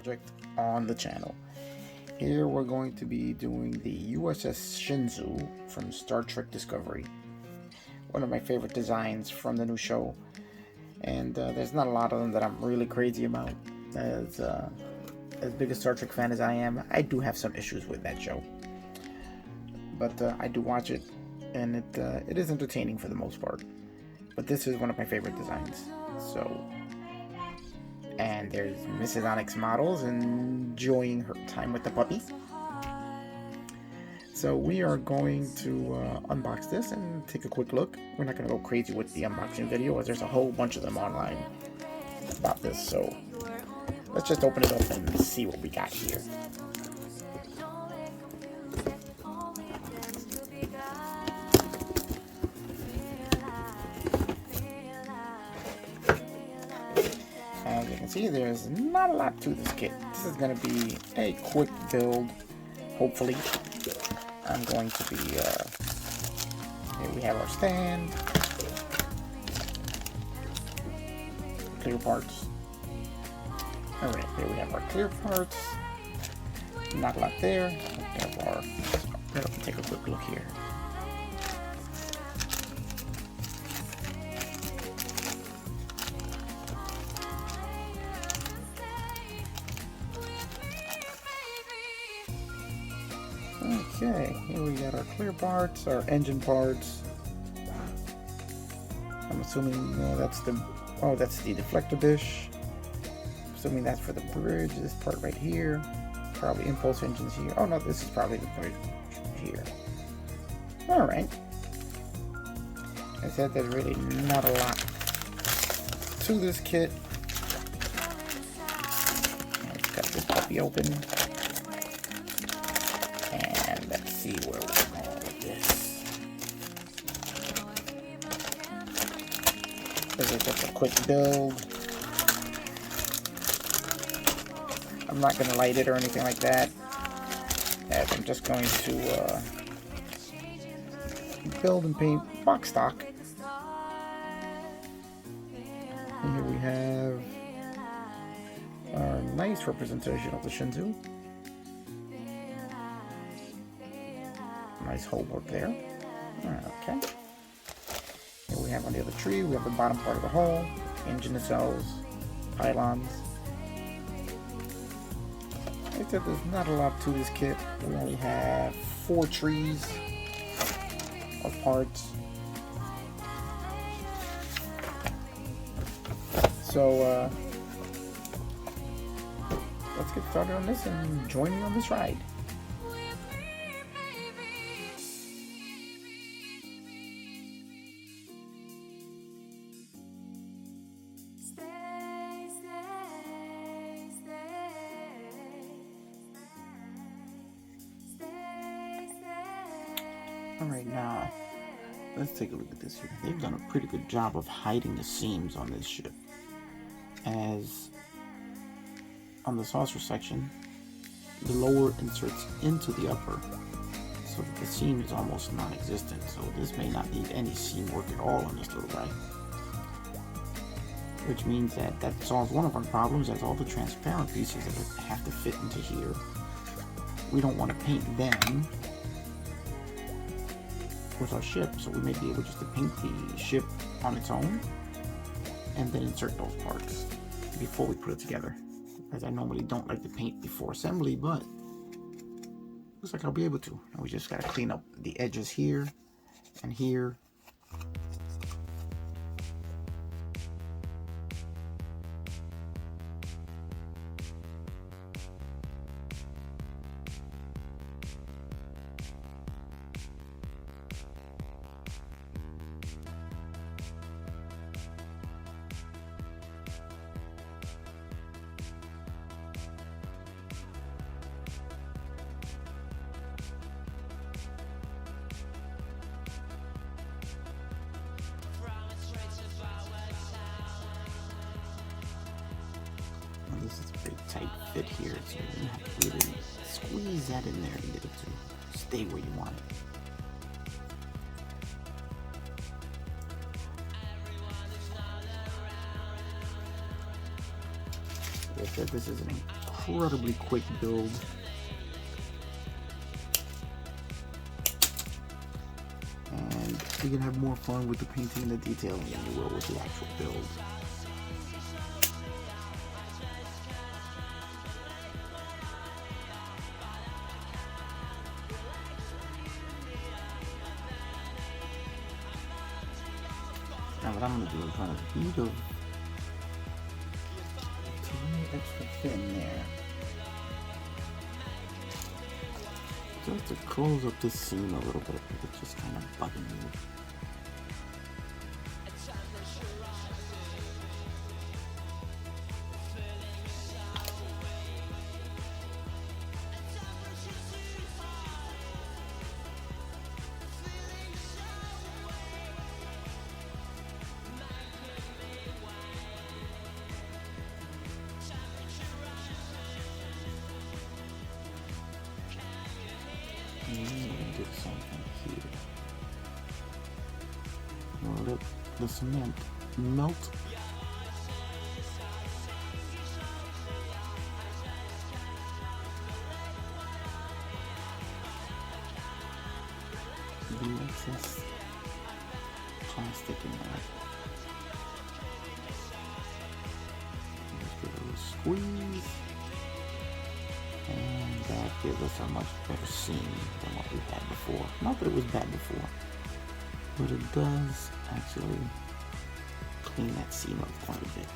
project on the channel. Here we're going to be doing the USS Shenzhou from Star Trek Discovery. One of my favorite designs from the new show. And there's not a lot of them that I'm really crazy about. As big a Star Trek fan as I am, I do have some issues with that show. But I do watch it, and it is entertaining for the most part. But this is one of my favorite designs. And there's Mrs. Onyx Models enjoying her time with the puppy. So we are going to unbox this and take a quick look. We're not going to go crazy with the unboxing video, as there's a whole bunch of them online about this. So let's just open it up and see what we got here. As you can see, there's not a lot to this kit. This is going to be a quick build, hopefully. I'm going to be, here we have our stand, clear parts. Alright, here we have our clear parts, not a lot there. We have our, let's take a quick look here. Okay, here we got our clear parts, our engine parts. I'm assuming that's the deflector dish. Assuming that's for the bridge. This part right here, probably impulse engines here. Oh no, this is probably the bridge here. All right. I said there's really not a lot to this kit. Let's cut this puppy open. Let's see where we're going with this. This is just a quick build. I'm not going to light it or anything like that. As I'm just going to build and paint box stock. And here we have our nice representation of the Shenzhou. Nice hole work there. Okay. Here we have on the other tree, we have the bottom part of the hull, engine nacelles, pylons. Like I said, there's not a lot to this kit. We only have 4 trees of parts. So, let's get started on this and join me on this ride. Alright, now let's take a look at this here. They've done a pretty good job of hiding the seams on this ship. As on the saucer section, the lower inserts into the upper, so that the seam is almost non-existent. So this may not need any seam work at all on this little guy. Which means that solves one of our problems, as all the transparent pieces that have to fit into here, we don't want to paint them with our ship, so we may be able just to paint the ship on its own and then insert those parts before we put it together, as I normally don't like to paint before assembly, but looks like I'll be able to. And we just got to clean up the edges here and here. This is a pretty tight fit here, so you're going to have to really squeeze that in there to get it to stay where you want it. Like I said, this is an incredibly quick build. And you can have more fun with the painting and the detailing than you will with the actual build. Now what I'm going to do is run a bead of extra thin there, just to close up this seam a little bit, because it's just kind of bugging me. Do something here. We'll let the cement melt. The excess plastic in there. Just give it a little squeeze. And that gives us a much better seam than what we had before. Not that it was bad before, but it does actually clean that seam up quite a bit.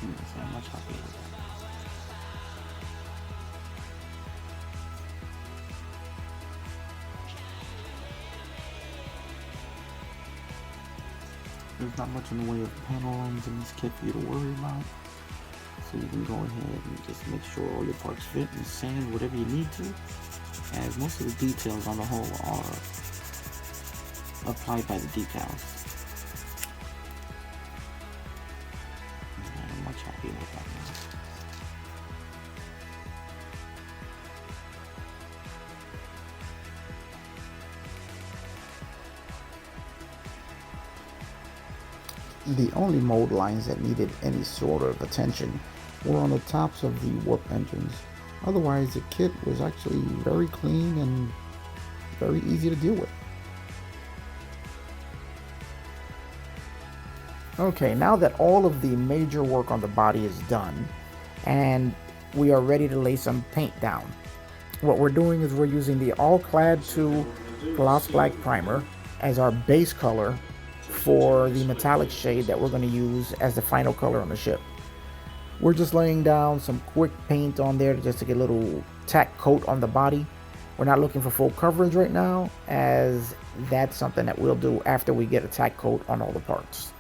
So I'm much happier with that. There's not much in the way of panel lines in this kit for you to worry about. So you can go ahead and just make sure all your parts fit and sand whatever you need to, as most of the details on the hull are applied by the decals. And I'm much happier with that now. The only mold lines that needed any sort of attention were on the tops of the warp engines. Otherwise, the kit was actually very clean and very easy to deal with. Okay, now that all of the major work on the body is done and we are ready to lay some paint down, what we're doing is we're using the All-Clad 2 Gloss Black Primer as our base color for the metallic shade that we're going to use as the final color on the ship. We're just laying down some quick paint on there just to get a little tack coat on the body. We're not looking for full coverage right now, as that's something that we'll do after we get a tack coat on all the parts.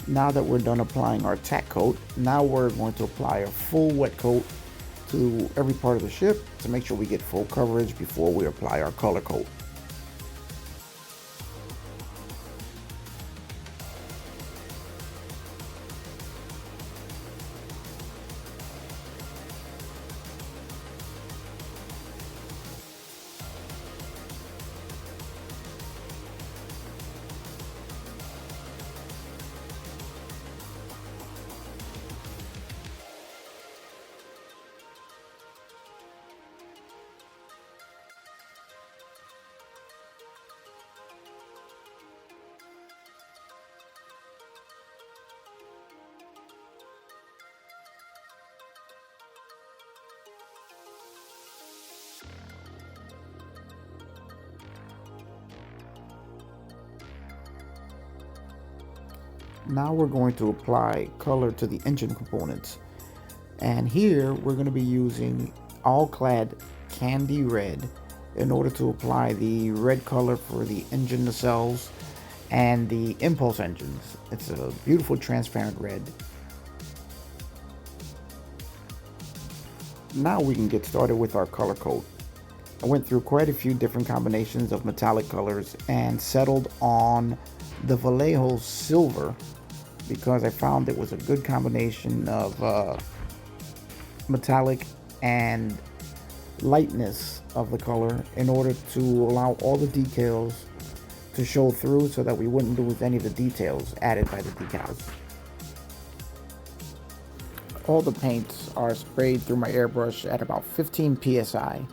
Now that we're done applying our tack coat, now we're going to apply a full wet coat to every part of the ship to make sure we get full coverage before we apply our color coat. Now we're going to apply color to the engine components. And here we're going to be using all clad candy red in order to apply the red color for the engine nacelles and the impulse engines. It's a beautiful transparent red. Now we can get started with our color coat. I went through quite a few different combinations of metallic colors and settled on the Vallejo silver because I found it was a good combination of metallic and lightness of the color in order to allow all the decals to show through so that we wouldn't lose any of the details added by the decals. All the paints are sprayed through my airbrush at about 15 psi.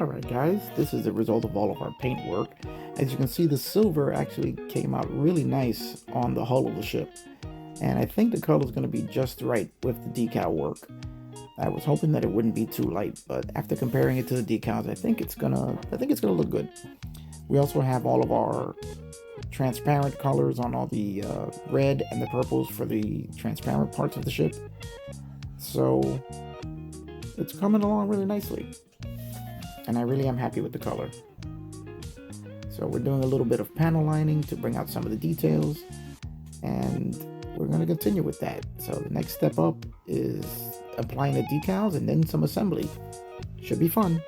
Alright guys, this is the result of all of our paint work. As you can see, the silver actually came out really nice on the hull of the ship. And I think the color is going to be just right with the decal work. I was hoping that it wouldn't be too light, but after comparing it to the decals, I think it's gonna look good. We also have all of our transparent colors on all the red and the purples for the transparent parts of the ship. So it's coming along really nicely. And I really am happy with the color. So we're doing a little bit of panel lining to bring out some of the details, and we're going to continue with that. So the next step up is applying the decals and then some assembly. Should be fun.